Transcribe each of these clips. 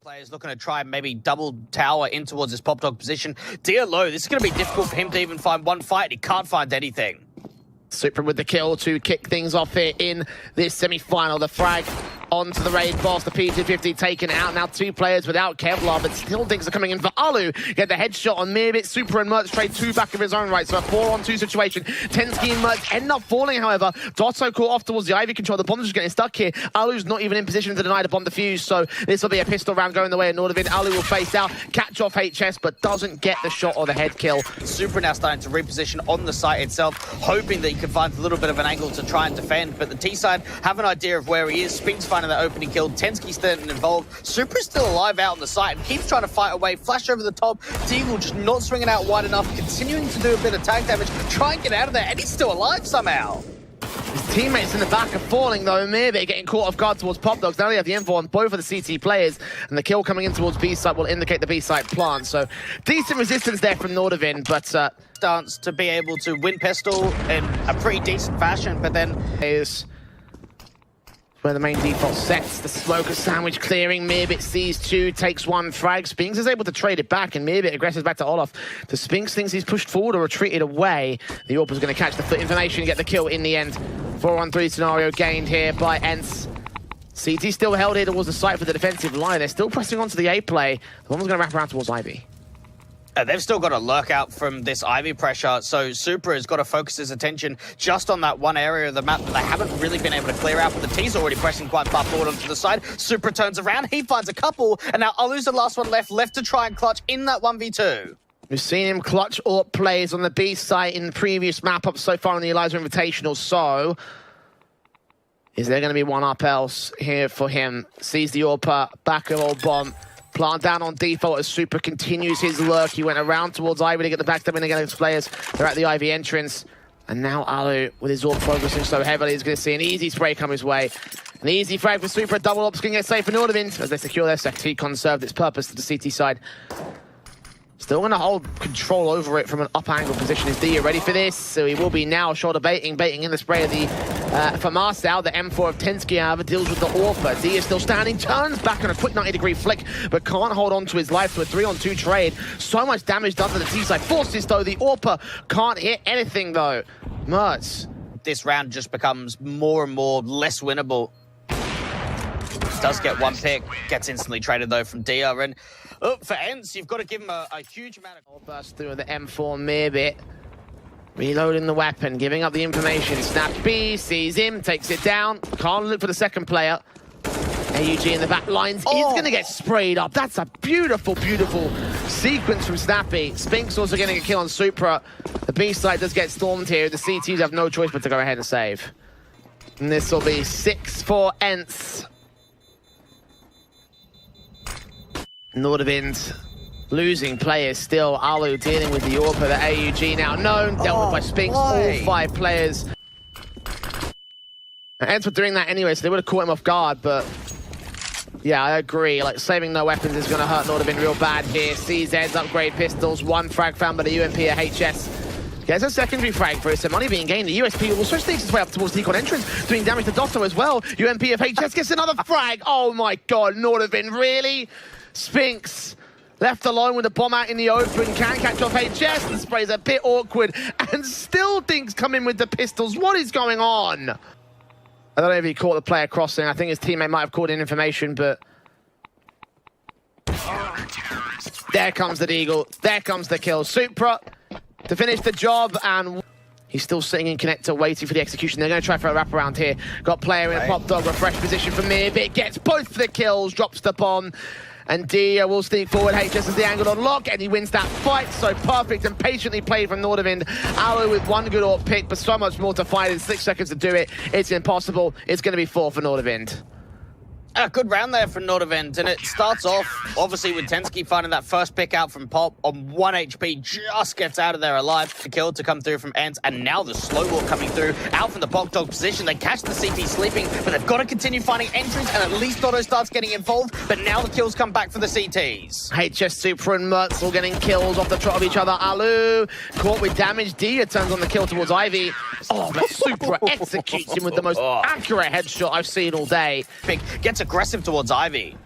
Players looking to try and maybe double tower in towards his pop dog position. Dear low, this is going to be difficult for him to even find one fight. He can't find anything. Super with the kill to kick things off here in this semi-final. The frag onto the raid boss, the P250 taken out. Now 2 players without Kevlar, but still things are coming in for Alu. Get the headshot on Mirbit. Super and Mertz trade 2 back of his own right, so a 4-on-2 situation. Tensky and Mertz end up falling, however. Dotto caught off towards the Ivy control. The bomb's just getting stuck here. Alu's not even in position to deny the bomb defuse, so this will be a pistol round going the way of Nordavind. Alu will face out, catch off HS, but doesn't get the shot or the head kill. Super now starting to reposition on the site itself, hoping that he can find a little bit of an angle to try and defend, but the T side have an idea of where he is. Spink's finding that opening kill. Tensky's still involved. Super's still alive out on the site and keeps trying to fight away. Flash over the top. Deagle just not swinging out wide enough, continuing to do a bit of tag damage, try and get out of there, and he's still alive somehow. His teammates in the back are falling though. Mirbit getting caught off guard towards Pop Dogs. Now they have the info on both of the CT players, and the kill coming in towards B site will indicate the B site plant. So decent resistance there from Nordavind, but Stance to be able to win pistol in a pretty decent fashion, but then is where the main default sets. The smoker sandwich clearing. Mirbit sees 2, takes 1 frag. Spinks is able to trade it back, and Mirbit aggresses back to Olaf. The Spinks thinks he's pushed forward or retreated away. The Orpa's going to catch the foot information and get the kill in the end. 4-on-3 scenario gained here by ENCE. CT still held here towards the site for the defensive line. They're still pressing onto the A play. The one's going to wrap around towards Ivy. They've still got to lurk out from this Ivy pressure, so Super has got to focus his attention just on that one area of the map that they haven't really been able to clear out, but the T's already pressing quite far forward onto the side. Super turns around, he finds a couple, and now Alu's the last one left to try and clutch in that 1v2. We've seen him clutch AWP plays on the B site in the previous map up so far in the Elisa Invitational, so is there going to be one up else here for him? Sees the AWP, back of old bomb. Plant down on default as Super continues his lurk. He went around towards Ivy to get the backstab in against players. They're at the Ivy entrance. And now Alu, with his AWP focusing so heavily, is going to see an easy spray come his way. An easy frag for Super. A double AWP's going to get safe for Nordavind as they secure their sector. Conserved its purpose to the CT side. Still going to hold control over it from an up angle position. Is Dia ready for this? So he will be now shoulder baiting in the spray of the for Marcel. The M4 of Tensky, however, deals with the Orpa. Dia still standing, turns back on a quick 90-degree flick, but can't hold on to his life to a 3-on-2 trade. So much damage done to the T side. Forces though, the Orpa can't hit anything though. Mertz. This round just becomes more and more less winnable. Does get one pick, gets instantly traded though from Dia, and for ENCE, you've got to give him a huge amount of... Burst through the M4 Mirbit. Reloading the weapon, giving up the information. Snap B, sees him, takes it down. Can't look for the second player. AUG in the back lines is going to get sprayed up. That's a beautiful, beautiful sequence from Snappy. Spink's also getting a kill on Supra. The B side does get stormed here. The CTs have no choice but to go ahead and save. And this will be 6 for ENCE. Nordavind losing players still. Alu dealing with the AWP, the AUG now known, dealt with by Spinks, all 5 players. And ENCE were doing that anyway, so they would have caught him off guard, but yeah, I agree. Like, saving no weapons is going to hurt Nordavind real bad here. CZ's upgrade pistols, 1 frag found by the UMP at HS. Gets a secondary frag for it, some money being gained. The USP will switch its way up towards the Econ entrance, doing damage to Dotto as well. UMP of HS gets another frag. Oh my god, Nordavind, really? Spinks left alone with the bomb out in the open, can't catch off HS, and sprays a bit awkward, and still thinks come in with the pistols. What is going on? I don't know if he caught the player crossing. I think his teammate might have caught in information, but there comes the Deagle, there comes the kill. Supra to finish the job, and he's still sitting in connector waiting for the execution. They're going to try for a wraparound here. Got player in a pop dog, refresh position for Mirbit, gets both the kills, drops the bomb. And Dia will sneak forward. HS is the angle on lock, and he wins that fight. So perfect and patiently played from Nordavind. Alu with 1 good AWP pick, but so much more to fight in 6 seconds to do it. It's impossible. It's going to be 4 for Nordavind. A good round there for Nordavind, and it starts off, obviously, with Tensky finding that first pick out from Pop on 1 HP, just gets out of there alive. The kill to come through from ENCE, and now the slow walk coming through, out from the Pop Dog position. They catch the CT sleeping, but they've got to continue finding entries, and at least Dotto starts getting involved, but now the kills come back for the CTs. HS, Super, and Mertz all getting kills off the trot of each other. Alu caught with damage. Dia turns on the kill towards Ivy. Oh, but Supra executes him with the most accurate headshot I've seen all day. Pick gets aggressive towards Ivy.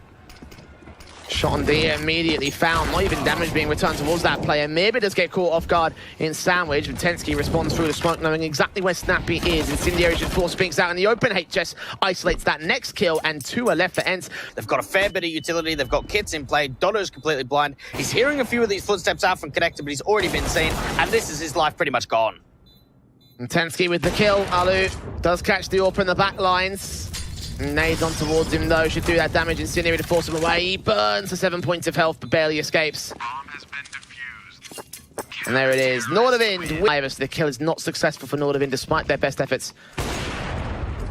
Shot on D immediately found. Not even damage being returned towards that player. Maybe does get caught off guard in sandwich. Intensky responds through the smoke, knowing exactly where Snappy is. Incendiary should force Spinks out in the open. HS isolates that next kill, and 2 are left for ENCE. They've got a fair bit of utility. They've got kits in play. Dotto's completely blind. He's hearing a few of these footsteps out from Connector, but he's already been seen, and this is his life pretty much gone. Intensky with the kill. Alu does catch the AWP in the back lines. Nades on towards him though, should do that damage. Incendiary to force him away. He burns for 7 points of health, but barely escapes. And there it is. Nordavind. The kill is not successful for Nordavind despite their best efforts.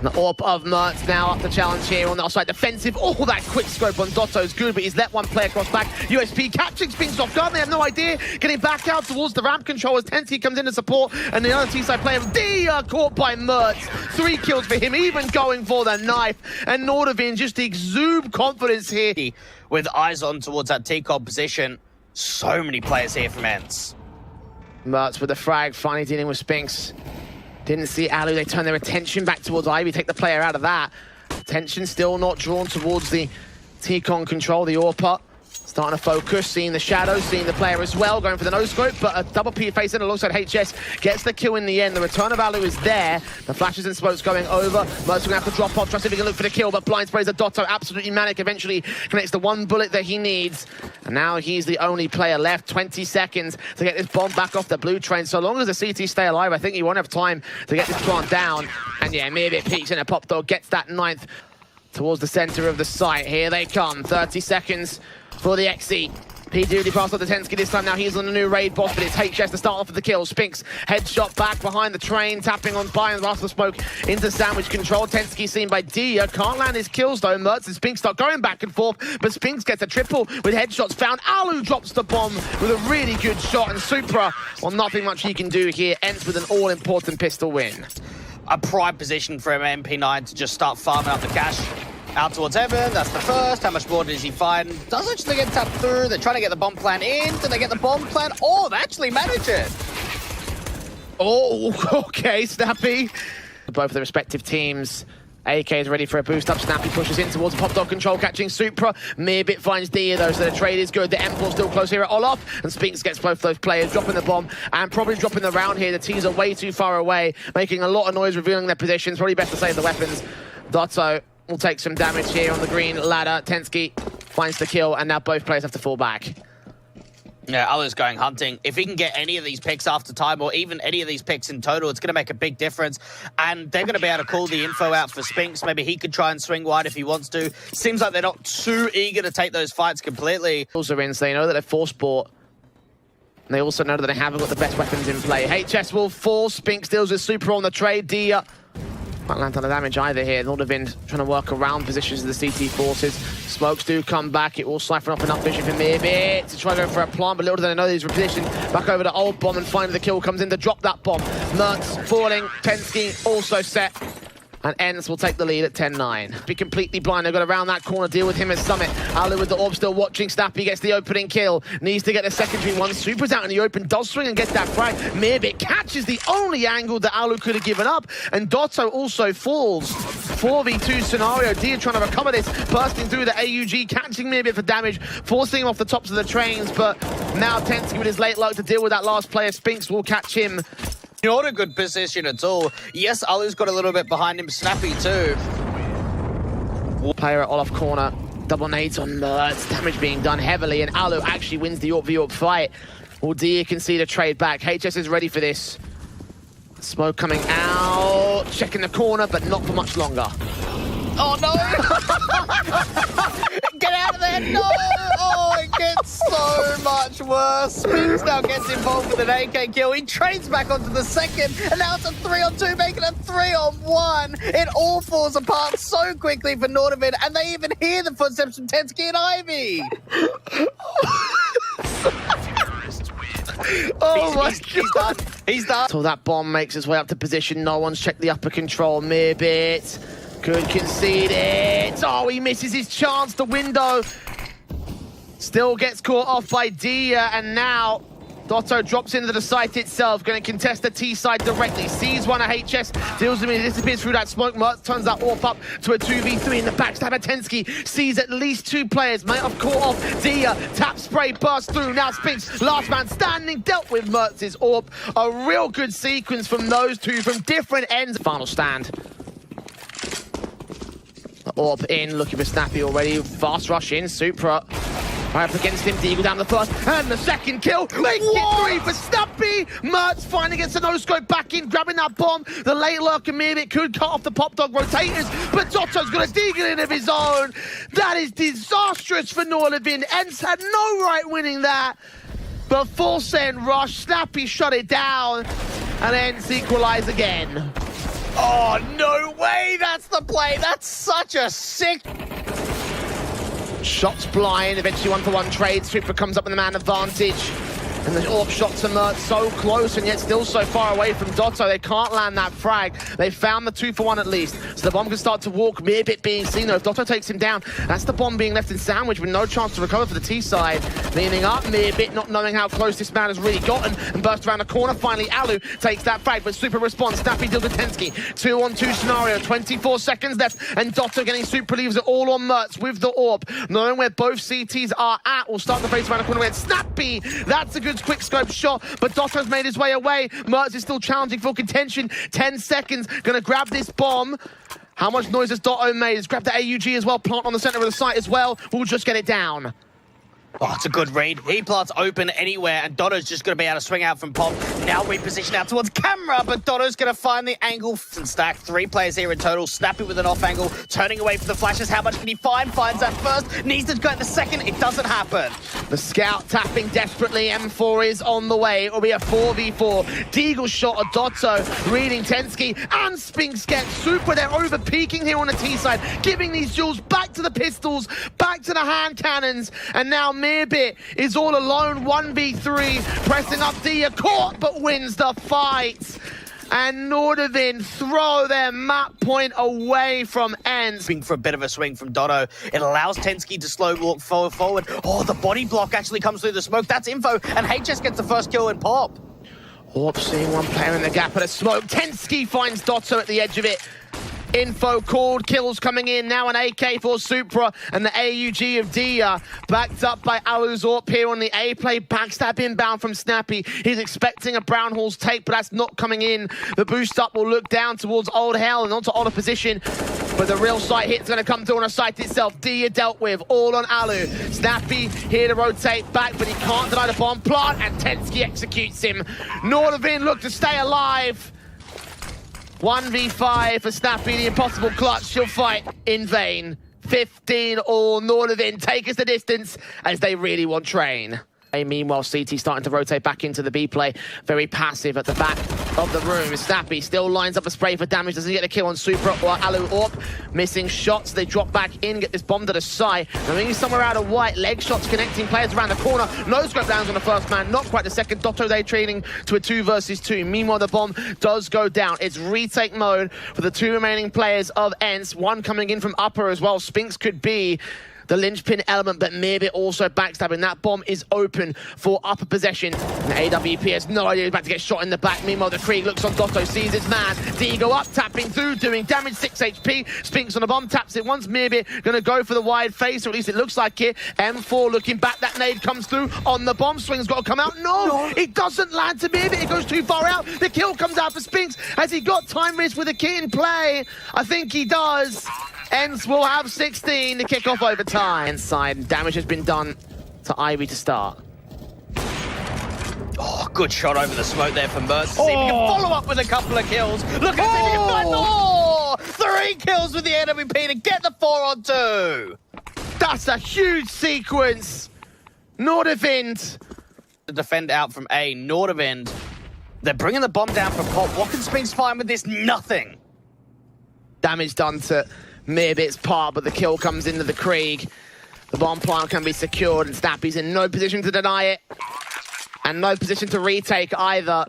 The AWP of Mertz now up the challenge here on the outside defensive. Oh, that quick scope on Dotto is good, but he's let one player cross back. USP catching Spinks off guard. They have no idea. Getting back out towards the ramp control as Tensky comes in to support. And the other T-side player, D, caught by Mertz. 3 kills for him, even going for the knife. And Nordavind just exude confidence here. With eyes on towards that T-Cob position. So many players here from ENCE. Mertz with the frag, finally dealing with Spinks. Didn't see Alu. They turn their attention back towards Ivy, take the player out of that. Attention still not drawn towards the T-Con control, the AWPer. Starting to focus, seeing the shadows, seeing the player as well, going for the no-scope, but a double P face in alongside HS gets the kill in the end. The return of Alu is there. The flashes and smokes going over. Mertz going to have to drop off, try to see if he can look for the kill, but blind sprays a Dotto, absolutely manic, eventually connects the 1 bullet that he needs. And now he's the only player left. 20 seconds to get this bomb back off the blue train. So long as the CT stay alive, I think he won't have time to get this plant down. And yeah, maybe it peeks in a pop dog, gets that 9th towards the center of the site. Here they come, 30 seconds for the XE. P. Dooley passed on to Tensky this time. Now he's on the new raid boss, but it's HS to start off with the kill. Spinks headshot back behind the train, tapping on by and last the smoke into sandwich control. Tensky seen by Dia. Can't land his kills though. Mertz and Spinks start going back and forth, but Spinks gets a triple with headshots found. Alu drops the bomb with a really good shot, and Supra, well, nothing much he can do here. Ends with an all-important pistol win. A prime position for MP9 to just start farming up the cash. Out towards heaven, that's the first. How much more does he find? Does actually get tapped through. They're trying to get the bomb plant in. Do they get the bomb plant? Oh, they actually manage it. Oh, okay, Snappy. Both of the respective teams. AK is ready for a boost up. Snappy pushes in towards pop dog control, catching Supra. Mirbit finds Dia though, so the trade is good. The M4 still close here at Olaf, and Spinks gets both those players, dropping the bomb and probably dropping the round here. The T's are way too far away, making a lot of noise, revealing their positions. Probably best to save the weapons. Dotto will take some damage here on the green ladder. Tensky finds the kill, and now both players have to fall back. Yeah, Alu's going hunting. If he can get any of these picks after time, or even any of these picks in total, it's going to make a big difference. And they're going to be able to call the info out for Spinks. Maybe he could try and swing wide if he wants to. Seems like they're not too eager to take those fights completely. Also, in, so they know that they're force bought. And they also know that they haven't got the best weapons in play. HS will fall. Spinks deals with Super on the trade. Dia can't land on the damage either here. Nordavind trying to work around positions of the CT forces. Smokes do come back. It will siphon off enough vision for Mirbit to try to go for a plant, but little do they know he's repositioned back over to Old Bomb, and finally the kill comes in to drop that bomb. Mertz falling. Tensky also set. And ENCE will take the lead at 10-9. Be completely blind. They've got around that corner, deal with him as Summit. Alu with the orb still watching. Snappy gets the opening kill. Needs to get the secondary one. Super's out in the open. Does swing and gets that frag. Mirbit catches the only angle that Alu could have given up. And Dotto also falls. 4v2 scenario. Dia trying to recover this. Bursting through the AUG. Catching Mirbit for damage. Forcing him off the tops of the trains. But now Tensky with his late luck to deal with that last player. Spinks will catch him. Not a good position at all. Yes, Alu's got a little bit behind him. Snappy too. Player at Olaf corner. Double nades on Mertz. Damage being done heavily, and Alu actually wins the AWP v AWP fight. Well, Dia can see the trade back. HS is ready for this. Smoke coming out. Checking the corner, but not for much longer. Oh no! Get out of there! No! Oh, it gets so much worse. Spinks now gets involved with an AK kill. He trades back onto the second, and now it's a 3-on-2, making a 3-on-1. It all falls apart so quickly for Nordavind, and they even hear the footsteps from Tensky and Ivy. Oh my God. He's done. He's done. So that bomb makes its way up to position. No one's checked the upper control. Mirbit could concede it. Oh, he misses his chance. The window still gets caught off by Dia, and now Dotto drops into the site itself, going to contest the T side directly. Sees one of HS, deals with him, disappears through that smoke. Mertz turns that AWP up to a 2v3 in the backstab. Atensky sees at least 2 players, might have caught off. Dia, tap spray, burst through. Now Spinks, last man standing, dealt with Mertz's AWP. A real good sequence from those two from different ends. Final stand. AWP in, looking for Snappy already. Fast rush in, Supra. Right up against him, Deagle down the first, and the second kill. Makes it 3 for Snappy. Mertz finally gets a no-scope back in, grabbing that bomb. The late lurker maybe could cut off the Pop Dog rotators, but Dotto's got a Deagle in of his own. That is disastrous for Nordavind. ENCE had no right winning that. But full send rush, Snappy shut it down, and ENCE equalize again. Oh, no way! That's the play! That's such a sick... Shots blind, eventually 1-for-1 trade. Super comes up with the man advantage. And the AWP shot to Mertz so close and yet still so far away from Dotto. They can't land that frag. They found the 2-for-1 at least. So the bomb can start to walk. Mearbit being seen though. If Dotto takes him down, that's the bomb being left in sandwich with no chance to recover for the T side. Leaning up, Mearbit not knowing how close this man has really gotten and burst around the corner. Finally, Alu takes that frag, but Super responds. Snappy deals with Atensky. 2-on-2 scenario, 24 seconds left, and Dotto getting Super leaves it all on Mertz with the AWP. Knowing where both CTs are at, will start the face around the corner with Snappy. That's a good quick scope shot, but Dotto's made his way away. Mertz is still challenging for contention. 10 seconds, gonna grab this bomb. How much noise has Dotto made? He's grabbed the AUG as well, plant on the center of the site as well. We'll just get it down. Oh, it's a good read. He plants open anywhere, and Dotto's just going to be able to swing out from Pop. Now reposition out towards camera, but Dotto's going to find the angle and stack. 3 players here in total. Snappy with an off angle, turning away from the flashes. How much can he find? Finds that first. Needs to go in the second. It doesn't happen. The scout tapping desperately. M4 is on the way. It will be a 4v4. Deagle shot at Dotto, reading Tensky, and Spinks gets Super. They're over peaking here on the T side, giving these duels back to the pistols, back to the hand cannons, and now Mearbit is all alone, 1v3, pressing up Dia, caught but wins the fight. And Nordavind throw their map point away from ENCE. Swing for a bit of a swing from Dotto. It allows Tensky to slow walk forward. Oh, the body block actually comes through the smoke. That's info, and HS gets the first kill in Pop. AWP seeing one player in the gap of the smoke. Tensky finds Dotto at the edge of it. Info called, kills coming in, now an AK for Supra and the AUG of Dia, backed up by Alu's AWP here on the A play, backstab inbound from Snappy. He's expecting a Brown Hall's take, but that's not coming in. The boost up will look down towards Old Hell and onto Old position, but the real sight hit's going to come through on a site itself. Dia dealt with, all on Alu. Snappy here to rotate back, but he can't deny the bomb plant, and Tensky executes him. Nordavind look to stay alive. 1v5 for Snappy, the impossible clutch. She'll fight in vain. 15 all. Nordavind take us the distance as they really want train. Meanwhile, CT starting to rotate back into the B play. Very passive at the back of the room. Snappy still lines up a spray for damage. Doesn't get a kill on Supra or Alu AWP. Missing shots. They drop back in, get this bomb to the side. Moving somewhere out of white. Leg shots connecting players around the corner. No scope lands on the first man. Not quite the second. Dotto they training to a 2 versus 2. Meanwhile, the bomb does go down. It's retake mode for the 2 remaining players of ENCE. One coming in from upper as well. Spinks could be the linchpin element, but Mearbit also backstabbing. That bomb is open for upper possession. And AWP has no idea he's about to get shot in the back. Meanwhile, the Krieg looks on Dotto, sees his man. Deagle up, tapping through, doing damage, 6 HP. Spinks on the bomb, taps it once. Mearbit going to go for the wide face, or at least it looks like it. M4 looking back, that nade comes through on the bomb. Swing's got to come out. No, it doesn't land to Mearbit. It goes too far out. The kill comes out for Spinks. Has he got time risk with a kit in play? I think he does. ENCE will have 16 to kick off overtime. Inside, damage has been done to Ivy to start. Oh, good shot over the smoke there for Mertz. See if he can follow up with a couple of kills. Look at see if he can find more! 3 kills with the NWP to get the 4-on-2. That's a huge sequence. Nordavind. The defend out from A. Nordavind. They're bringing the bomb down for Pop. What can Spinks find with this? Nothing. Damage done to Mearbit's part, but the kill comes into the Krieg. The bomb plant can be secured, and Snappy's in no position to deny it. And no position to retake either.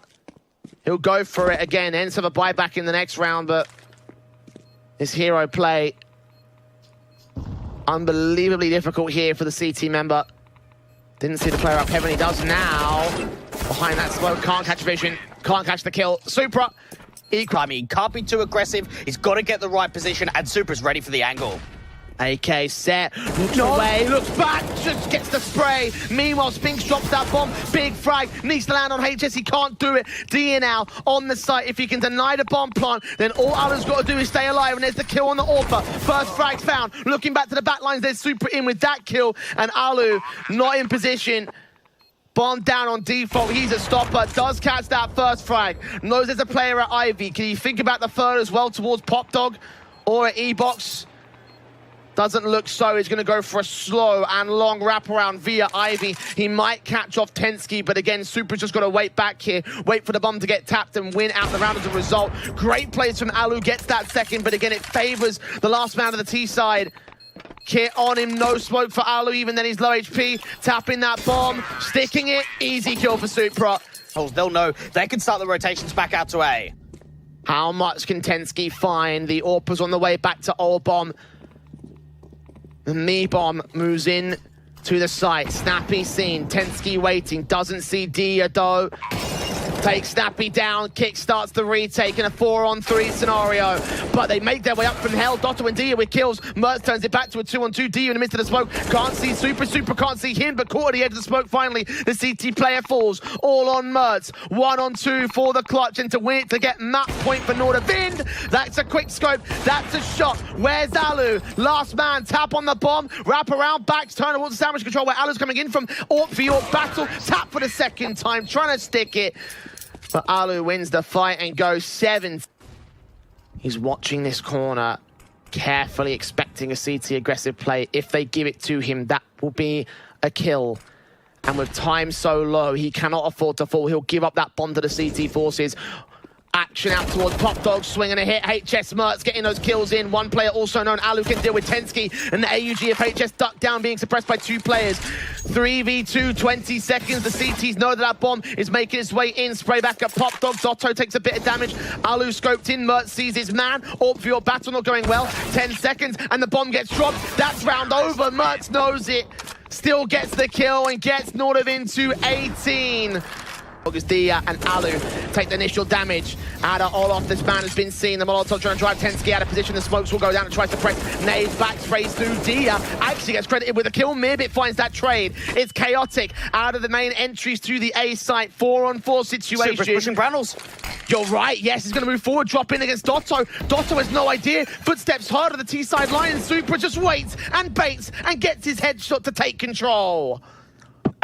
He'll go for it again. ENCE have a buyback in the next round, but his hero play unbelievably difficult here for the CT member. Didn't see the player up heaven. He does now. Behind that smoke, can't catch vision, can't catch the kill. Supra, I mean, can't be too aggressive. He's got to get the right position, and Supra's ready for the angle. AK set, looks away, looks back, just gets the spray. Meanwhile, Spinks drops that bomb, big frag, needs to land on HS, he can't do it. Dia now on the site. If he can deny the bomb plant, then all Alu's got to do is stay alive, and there's the kill on the AWPer. First frag found, looking back to the back lines, there's Super in with that kill, and Alu not in position. Bomb down on default, he's a stopper, does catch that first frag. Knows there's a player at Ivy. Can you think about the third as well towards Pop Dog or at E-Box? Doesn't look so. He's going to go for a slow and long wraparound via Ivy. He might catch off Tensky, but again, Supra's just got to wait back here, wait for the bomb to get tapped and win out the round as a result. Great plays from Alu, gets that second, but again, it favors the last man of the T side. Kit on him, no smoke for Alu, even then he's low HP. Tapping that bomb, sticking it, easy kill for Supra. They'll know they can start the rotations back out to A. How much can Tensky find? The AWPer's on the way back to Old Bomb. The Me Bomb moves in to the site. Snappy seen, Tensky waiting, doesn't see Dia though. Takes Snappy down, kick starts the retake in a 4-on-3 scenario. But they make their way up from hell. Dotto and Dia with kills. Mertz turns it back to a 2-on-2. Dia in the midst of the smoke. Can't see Super. Super can't see him, but caught at the edge of the smoke finally. The CT player falls. All on Mertz. 1-on-2 for the clutch, and to win it to get map point for Nordavind. That's a quick scope. That's a shot. Where's Alu? Last man. Tap on the bomb. Wrap around. Backs turn towards the sandwich control where Alu's coming in from AWP for your battle. Tap for the second time. Trying to stick it. But Alu wins the fight and goes 7th. He's watching this corner, carefully expecting a CT aggressive play. If they give it to him, that will be a kill. And with time so low, he cannot afford to fall. He'll give up that bomb to the CT forces. Action out towards Pop Dog, swinging a hit. HS Mertz getting those kills in. One player also known, Alu, can deal with Tensky, and the AUG of HS ducked down, being suppressed by 2 players. 3v2, 20 seconds. The CTs know that bomb is making its way in. Spray back at Pop Dog. Dotto takes a bit of damage. Alu scoped in. Mertz sees his man. AWP for your battle not going well. 10 seconds, and the bomb gets dropped. That's round over. Mertz knows it. Still gets the kill and gets Nordavind to 18. Dia and Alu take the initial damage. Ada Olaf, this man has been seen. The Molotov trying to drive Tensky out of position. The smokes will go down and tries to press. Nades back, sprays through. Dia actually gets credited with a kill. Mirbit finds that trade. It's chaotic. Out of the main entries to the A site. 4-on-4 situation. Supra's pushing Brannels. You're right, yes, he's going to move forward, drop in against Dotto. Dotto has no idea. Footsteps hard of the T-side line. Supra just waits and baits and gets his headshot to take control.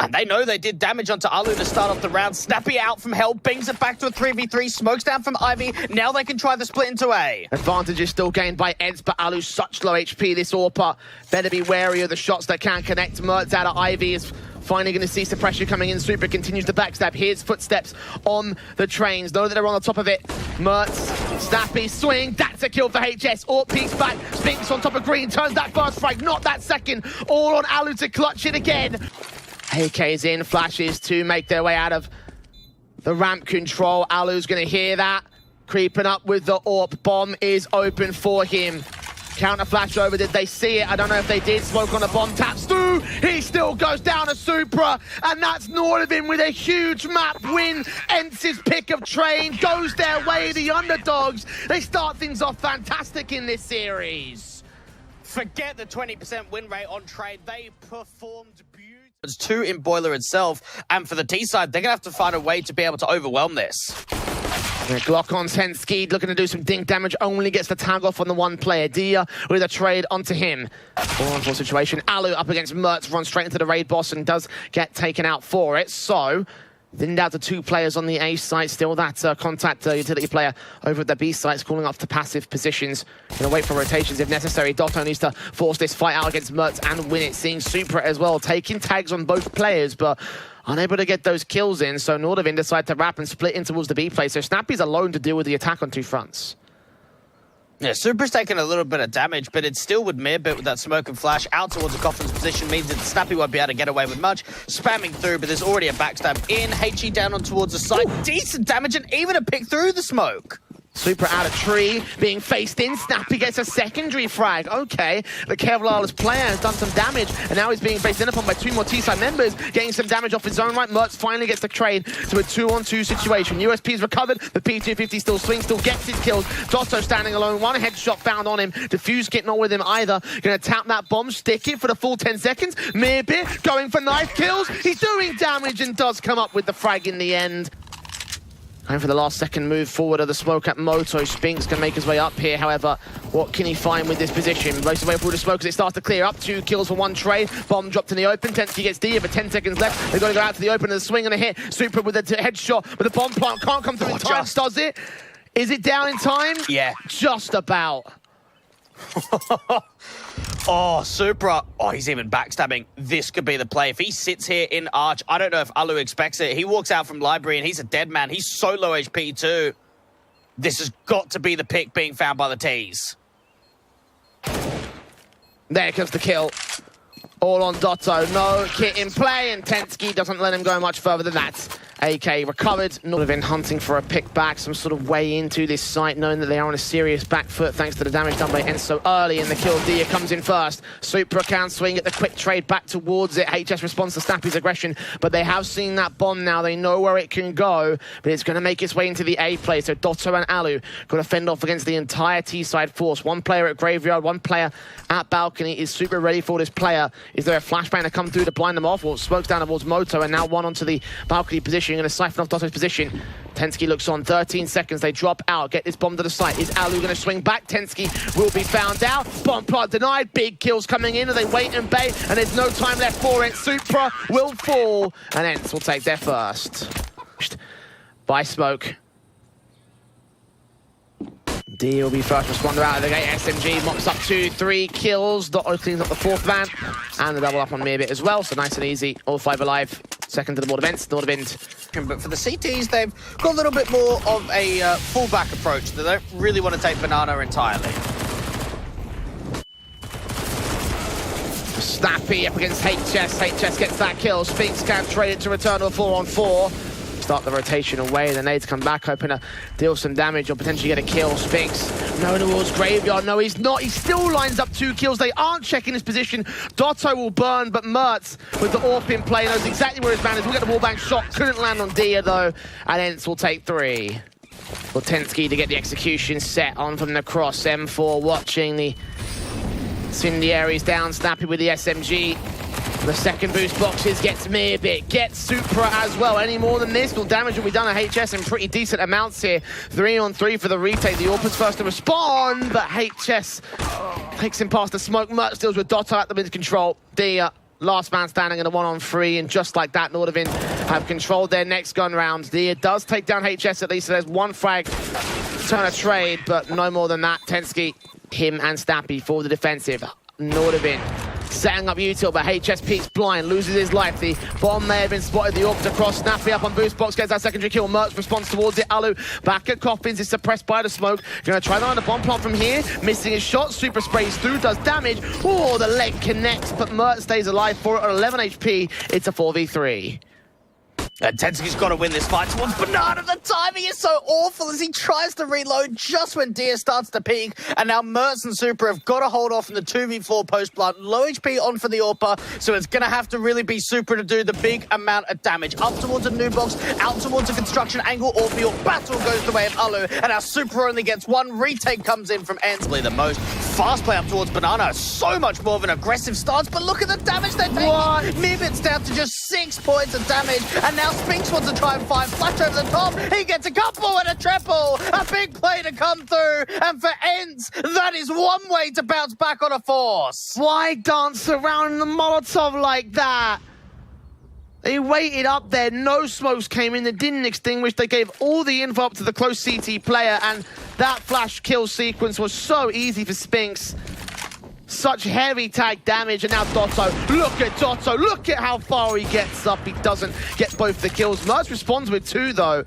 And they know they did damage onto Alu to start off the round. Snappy out from hell, bings it back to a 3v3, smokes down from Ivy. Now they can try the split into A. Advantage is still gained by ENCE, but Alu's such low HP, this AWPer. Better be wary of the shots that can connect. Mertz out of Ivy is finally going to see some pressure coming in. Super continues to backstab. Here's footsteps on the trains. Know that they're on the top of it. Mertz, Snappy, swing. That's a kill for HS. AWP peeks back. Spinks on top of green. Turns that first frag, not that second. All on Alu to clutch it again. AK's in, flashes to make their way out of the ramp control. Alu's going to hear that. Creeping up with the AWP. Bomb is open for him. Counter flash over. Did they see it? I don't know if they did. Smoke on the bomb. Taps through. He still goes down to Supra. And that's Nordavind with a huge map win. ENCE's pick of train goes their way. The underdogs, they start things off fantastic in this series. Forget the 20% win rate on trade. They performed beautifully. It's 2 in Boiler itself, and for the T side, they're going to have to find a way to be able to overwhelm this. Glock on Tensky, looking to do some dink damage, only gets the tag off on the one player. Dia with a trade onto him. 4-on-4 situation. Alu up against Mertz, runs straight into the raid boss and does get taken out for it. So, then down to 2 players on the A site. Still that contact utility player over at the B site, calling off to passive positions. Gonna wait for rotations if necessary. Dotto needs to force this fight out against Mertz and win it. Seeing Supra as well, taking tags on both players, but unable to get those kills in. So Nordavind decide to wrap and split in towards the B play. So Snappy's alone to deal with the attack on 2 fronts. Yeah, Supra's taking a little bit of damage, but it's still with Mirbit with that smoke and flash out towards the Coffin's position, means that Snappy won't be able to get away with much. Spamming through, but there's already a backstab in. HE down on towards the side. Decent damage and even a pick through the smoke. Super out of tree, being faced in. Snappy gets a secondary frag. Okay, the Kevlarless player has done some damage, and now he's being faced in upon by two more T-side members, getting some damage off his own right. Mertz finally gets the trade to a 2-on-2 situation. USP's recovered, the P250 still swings, still gets his kills. Dotto standing alone, one headshot found on him. Diffuse getting on with him either. Gonna tap that bomb, stick it for the full 10 seconds. Mirbit going for nice kills. He's doing damage and does come up with the frag in the end. Going for the last second move forward of the smoke at Moto. Spinks can make his way up here, however, what can he find with this position? Most of the way through the smoke as it starts to clear up. 2 kills for 1 trade. Bomb dropped in the open. ENCE gets D, but 10 seconds left. They've got to go out to the open and a swing and a hit. Super with a headshot, but the bomb plant can't come through in time. Does it? Is it down in time? Yeah. Just about. Oh, Supra. Oh, he's even backstabbing. This could be the play. If he sits here in Arch, I don't know if Alu expects it. He walks out from Library and he's a dead man. He's so low HP too. This has got to be the pick being found by the T's. There comes the kill. All on Dotto. No kit in play, and ENCE doesn't let him go much further than that. AK recovered. Nordavind hunting for a pick back, some sort of way into this site, knowing that they are on a serious back foot thanks to the damage done by ENCE so early in the kill. Dia comes in first. Supra can swing at the quick trade back towards it. HS responds to Snappy's aggression, but they have seen that bomb now. They know where it can go, but it's going to make its way into the A play. So Dotto and Alu got to fend off against the entire T-side force. One player at Graveyard, one player at Balcony. Is Super ready for this player? Is there a flashbang to come through to blind them off? Well, smokes down towards Moto, and now one onto the Balcony position. Going to siphon off Dotto's position. ENCE looks on. 13 seconds. They drop out. Get this bomb to the site. Is Alu going to swing back? ENCE will be found out. Bomb plant denied. Big kills coming in, and they wait and bait, and there's no time left for it. Supra will fall, and ENCE will take their first. By smoke. D will be first responder out of the gate. SMG mops up 2-3 kills. Dotto cleans up the 4th man, and the double up on Mirbit as well. So nice and easy. All 5 alive. Second to the board events. Nordavind. But for the CTs, they've got a little bit more of a fullback approach. They don't really want to take Banana entirely. Snappy up against HS. HS gets that kill. Spinks can trade it to return to a 4-on-4. Start the rotation away. The nades come back, hoping to deal some damage or potentially get a kill. Spinks, no towards Graveyard. No, he's not. He still lines up 2 kills. They aren't checking his position. Dotto will burn, but Mertz with the AWP in play knows exactly where his man is. We'll get the wallbang shot. Couldn't land on Dia, though. And ENCE will take 3. For ENCE to get the execution set on from the cross. M4 watching the Incendiaries down. Snappy with the SMG. The second boost boxes gets Mirbit, gets Supra as well. Any more than this, will damage will be done at HS in pretty decent amounts here. 3-on-3 for the retake. The AWP's first to respond, but HS takes him past the smoke. Mertz deals with Dotto at the mid control. The last man standing in a 1-on-3, and just like that, Nordavind have controlled their next gun round. Dia does take down HS at least, so there's 1 frag, turn a trade, but no more than that. ENCE, him and Snappy for the defensive. Nordavind setting up util, but HS peeks blind, loses his life. The bomb may have been spotted. The AWP across. Snappy up on boost box, gets that secondary kill. Mertz responds towards it. Alu back at Coffins, is suppressed by the smoke. Gonna try to land a bomb plant from here. Missing his shot. Super sprays through, does damage. Oh, the leg connects, but Mertz stays alive for it at 11 HP. It's a 4v3. ENCE's got to win this fight towards Banana. The timing is so awful as he tries to reload just when Dia starts to peek. And now Mertz and Super have got to hold off in the 2v4 post plant. Low HP on for the AWPer, so it's going to have to really be Super to do the big amount of damage. Up towards a new box, out towards a construction angle. Orbial battle goes the way of Alu, and now Super only gets 1. Retake comes in from ENCE. The most fast play up towards Banana. So much more of an aggressive stance, but look at the damage they're taking. Mirbit's down to just 6 points of damage, and now Spinks wants to try and find flash over the top. He gets a couple and a triple. A big play to come through. And for ENCE, that is one way to bounce back on a force. Why dance around the Molotov like that? They waited up there. No smokes came in. They didn't extinguish. They gave all the info up to the close CT player. And that flash kill sequence was so easy for Spinks. Such heavy tag damage, and now Dotto. Look at Dotto. Look at how far he gets up. He doesn't get both the kills. Mertz responds with 2, though.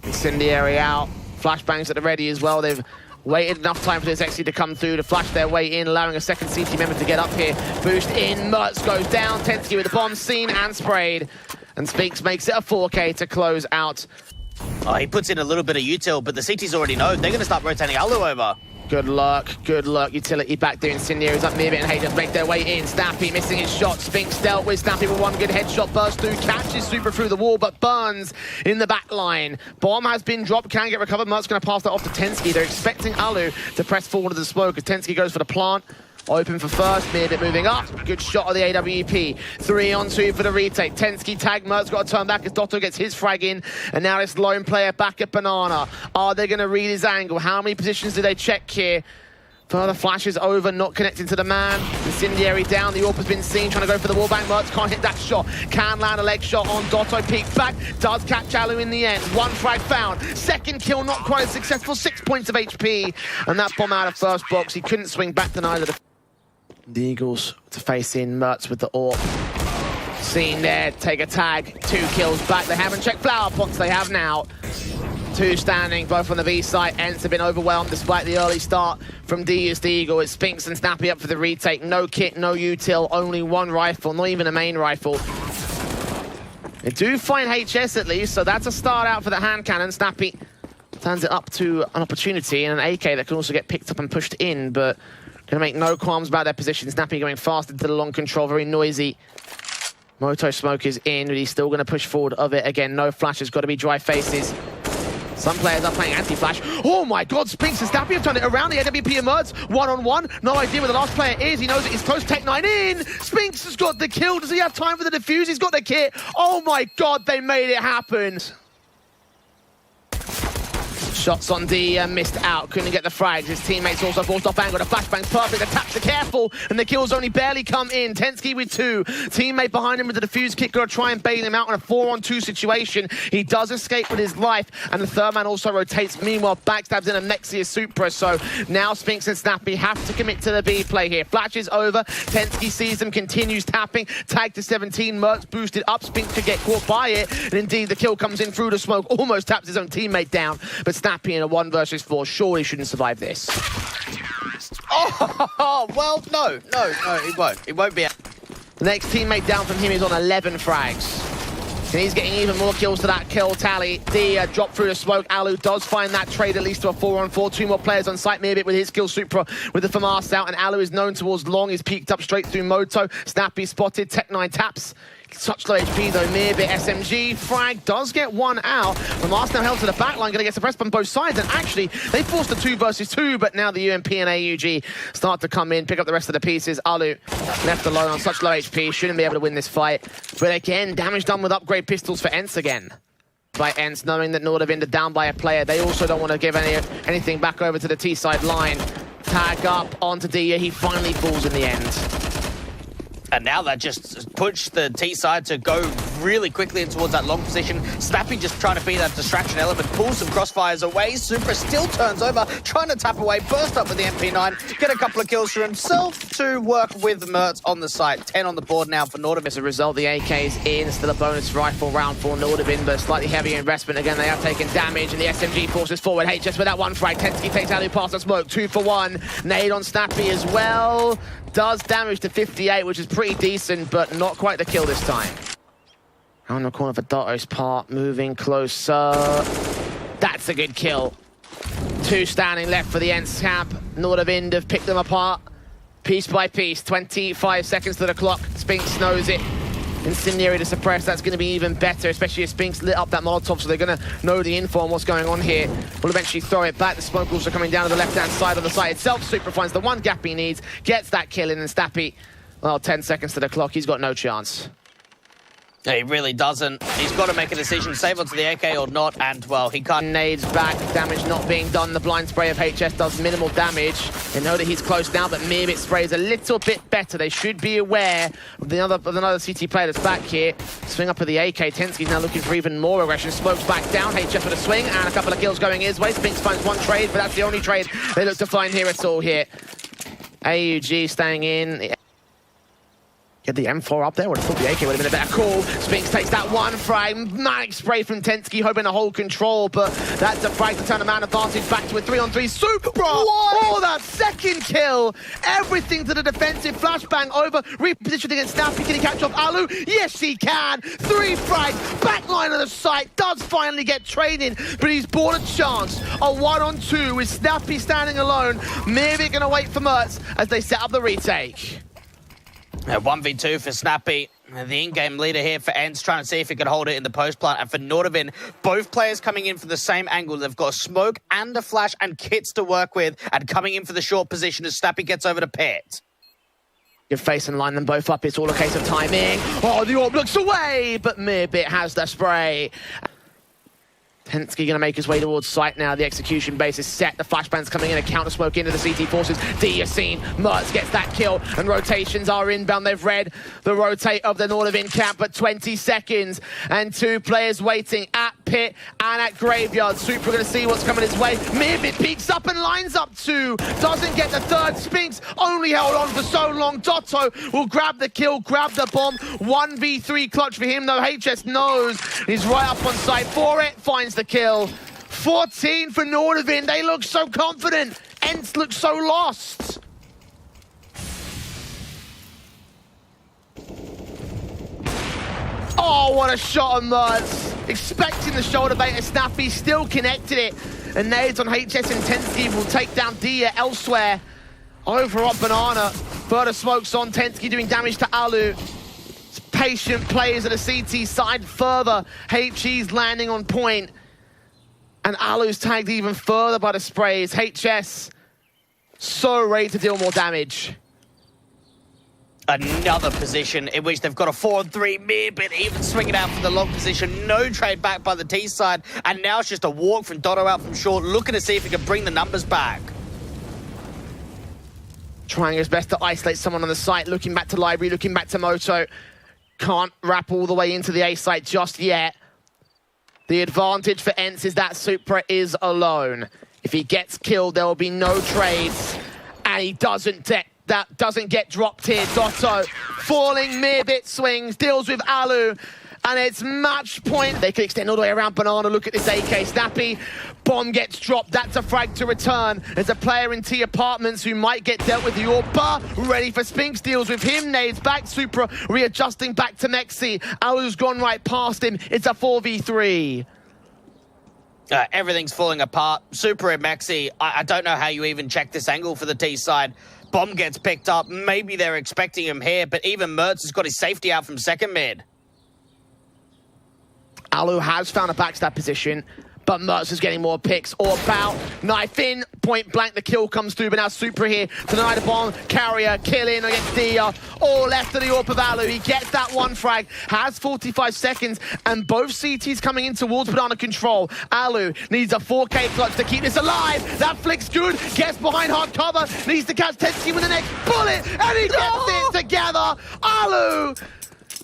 Incendiary out. Flashbangs at the ready as well. They've waited enough time for this XC to come through to flash their way in, allowing a second CT member to get up here. Boost in. Mertz goes down. ENCE with the bomb seen and sprayed. And Spinks makes it a 4K to close out Oh, he puts in a little bit of util, but the CTs already know. They're going to start rotating Alu over. Good luck. Utility back there. Incendiaries up Mirvit and Hayden make their way in. Snappy missing his shot. Spinks dealt with. Snappy with one good headshot burst through. Catches Super through the wall, but burns in the back line. Bomb has been dropped. Can get recovered. Mert's going to pass that off to Tensky. They're expecting Alu to press forward to the smoke as Tensky goes for the plant. Open for first, Mirvit moving up. Good shot of the AWP. 3-on-2 for the retake. Tensky tag, Mert's got to turn back as Dotto gets his frag in. And now this lone player back at Banana. Are they going to read his angle? How many positions do they check here? Further flashes over, not connecting to the man. Incendiary down, the AWP has been seen, trying to go for the wallbang. Mertz can't hit that shot. Can land a leg shot on Dotto, peeks back, does catch Alu in the end. One frag found, second kill not quite as successful, 6 points of HP. And that bomb out of first box, he couldn't swing back to neither. The Eagles to face in Mertz with the AWP. Seen there, take a tag, 2 kills back. They haven't checked flower pots, they have now. 2 standing, both on the B side. ENCE have been overwhelmed despite the early start from DU's the Eagle. It's Spinks and Snappy up for the retake. No kit, no util, only 1 rifle, not even a main rifle. They do find HS at least, so that's a start out for the hand cannon. Snappy turns it up to an opportunity and an AK that can also get picked up and pushed in, but gonna make no qualms about their position. Snappy going fast into the long control, very noisy. Moto smoke is in, but he's still gonna push forward of it. Again, no flashes, gotta be dry faces. Some players are playing anti-flash. Oh my god, Spinks and Snappy have turned it around. The AWP emerged one-on-one. No idea where the last player is. He knows it. He's close. Tech9 in. Spinks has got the kill. Does he have time for the defuse? He's got the kit. Oh my god, they made it happen. Shots on D, missed out, couldn't get the frags. His teammates also forced off angle. The flashbang's perfect, the taps are careful, and the kills only barely come in. Tensky with 2. Teammate behind him with the defuse kick, gonna try and bail him out in a 4-on-2 situation. He does escape with his life, and the third man also rotates. Meanwhile, backstabs in a Nexia Supra, so now Spinks and Snappy have to commit to the B play here. Flashes over, Tensky sees them, continues tapping, tag to 17, Mertz boosted up, Spinks could get caught by it, and indeed the kill comes in through the smoke, almost taps his own teammate down, but Snappy in a 1 versus 4 surely shouldn't survive this. Oh, well, no, it won't. It won't be. The next teammate down from him is on 11 frags. And he's getting even more kills to that kill tally. The drop through the smoke. Alu does find that trade at least to a 4-on-4. 2 more players on site. Mirvit with his kill Supra with the FAMAS out. And Alu is known towards long. He's peeked up straight through Moto. Snappy spotted. Tech9 taps. Such low HP though. Mirvit SMG. Frag does get 1 out. FAMAS now held to the back line. Going to get suppressed on both sides. And actually, they forced a 2 versus 2. But now the UMP and AUG start to come in. Pick up the rest of the pieces. Alu left alone on such low HP. Shouldn't be able to win this fight. But again, damage done with upgrade pistols for ENCE again. By ENCE, knowing that Nordavind are down by a player. They also don't want to give anything back over to the T-side line. Tag up onto Dia. He finally falls in the end. And now that just pushed the T side to go really quickly in towards that long position. Snappy just trying to be that distraction element, pulls some crossfires away. Supra still turns over, trying to tap away, burst up with the MP9, get a couple of kills for himself to work with Mertz on the site. 10 on the board now for Nordavind. As a result, the AK's in, still a bonus rifle round for Nordavind, but slightly heavier investment. Again, they have taken damage, and the SMG forces forward. HS with that 1 frag. Tensky takes Alu past the smoke, 2 for 1. Nade on Snappy as well. Does damage to 58, which is pretty decent, but not quite the kill this time. On the corner for Dotto's part, moving closer. That's a good kill. 2 standing left for the ENCE camp. Nordavind have picked them apart piece by piece. 25 seconds to the clock. Spinks knows it. Incendiary to suppress, that's going to be even better, especially if Spinks lit up that Molotov, so they're going to know the info on what's going on here. Will eventually throw it back. The smoke also coming down to the left-hand side of the site itself. Supra finds the 1 gap he needs, gets that kill in, and Snappy, well, 10 seconds to the clock. He's got no chance. Yeah, he really doesn't. He's got to make a decision, save onto the AK or not, and, well, he can't. Nades back, damage not being done. The blind spray of HS does minimal damage. They know that he's close now, but Mirvit sprays a little bit better. They should be aware of another CT player that's back here. Swing up with the AK. Tensky's now looking for even more aggression. Smokes back down. HS with a swing, and a couple of kills going his way. Spinks finds 1 trade, but that's the only trade they look to find here at all here. AUG staying in. Get the M4 up there, would have thought the AK would have been a better call. Spinks takes that one frag. Manic spray from Tensky, hoping to hold control, but that's a frag to turn the man advantage back to a 3-on-3. Super Bro! Oh, that second kill! Everything to the defensive. Flashbang over, repositioning against Snappy. Can he catch off Alu? Yes, he can! 3 frags, back line of the site, does finally get training, but he's bought a chance. A 1-on-2 with Snappy standing alone. Maybe gonna wait for Mertz as they set up the retake. 1v2 for Snappy, the in-game leader here for ENCE, trying to see if he could hold it in the post plant. And for Nordavind, both players coming in for the same angle. They've got a smoke and a flash and kits to work with, and coming in for the short position as Snappy gets over to pit. Good face and line them both up. It's all a case of timing. Oh, the orb looks away, but Mirbit has the spray. Tensky gonna make his way towards site now. The execution base is set. The flashbang's coming in, a counter smoke into the CT forces. Yassine, Mertz gets that kill, and rotations are inbound. They've read the rotate of the Nordavind camp, but 20 seconds, and 2 players waiting at pit and at graveyard. Super gonna see what's coming his way. Mirbit peeks up and lines up 2. Doesn't get the third. Spinks only held on for so long. Dotto will grab the kill, grab the bomb. 1v3 clutch for him, though. HS knows he's right up on site for it. Finds the kill. 14 for Nordavind. They look so confident. ENCE looks so lost. Oh, what a shot on Mertz. Expecting the shoulder bait of Snappy, still connected it. And nades on HS and Tensky will take down Dia elsewhere. Over on Banana. Further smokes on Tensky, doing damage to Alu. Patient players at the CT side further. HE's landing on point. And Alu's tagged even further by the sprays. HS so ready to deal more damage. Another position in which they've got a 4-on-3. Mirbit even swinging out for the long position. No trade back by the T side. And now it's just a walk from Dotto out from short, looking to see if he can bring the numbers back. Trying his best to isolate someone on the site. Looking back to Library, looking back to Moto. Can't wrap all the way into the A site just yet. The advantage for ENCE is that Supra is alone. If he gets killed, there will be no trades. And he doesn't get dropped here. Dotto falling, Mirbit swings, deals with Alu. And it's match point. They can extend all the way around Banana. Look at this AK. Snappy. Bomb gets dropped. That's a frag to return. There's a player in T Apartments who might get dealt with the Orba. Ready for Spinks. Deals with him. Nades back. Supra readjusting back to Mexi. Alu's gone right past him. It's a 4v3. Everything's falling apart. Supra and Mexi. I don't know how you even check this angle for the T side. Bomb gets picked up. Maybe they're expecting him here, but even Mertz has got his safety out from second mid. Alu has found a backstab position, but Mertz is getting more picks. Or about knife in, point blank, the kill comes through, but now Super here to deny the bomb. Carrier, kill in against Dia. All left of the AWP of Alu. He gets that one frag, has 45 seconds, and both CTs coming in towards Banana control. Alu needs a 4K clutch to keep this alive. That flick's good, gets behind hard cover, needs to catch Tensky with the next bullet, and he gets it together. Alu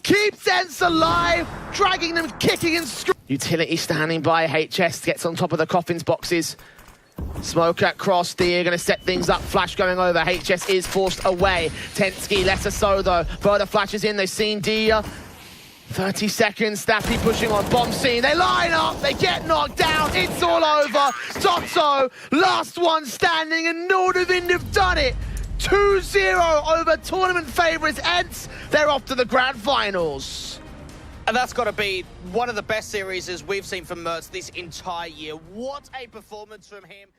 keeps ENCE alive, dragging them, kicking and screaming. Utility standing by. HS gets on top of the coffins boxes. Smoke at cross. Dia going to set things up. Flash going over. HS is forced away. Tensky, lesser so though. Further flashes in. They've seen Dia. 30 seconds. Snappy pushing on. Bomb scene. They line up. They get knocked down. It's all over. Dotto, last one standing, and Nordavind have done it. 2-0 over tournament favourites ENCE. They're off to the grand finals. And that's got to be one of the best series we've seen from Mertz this entire year. What a performance from him.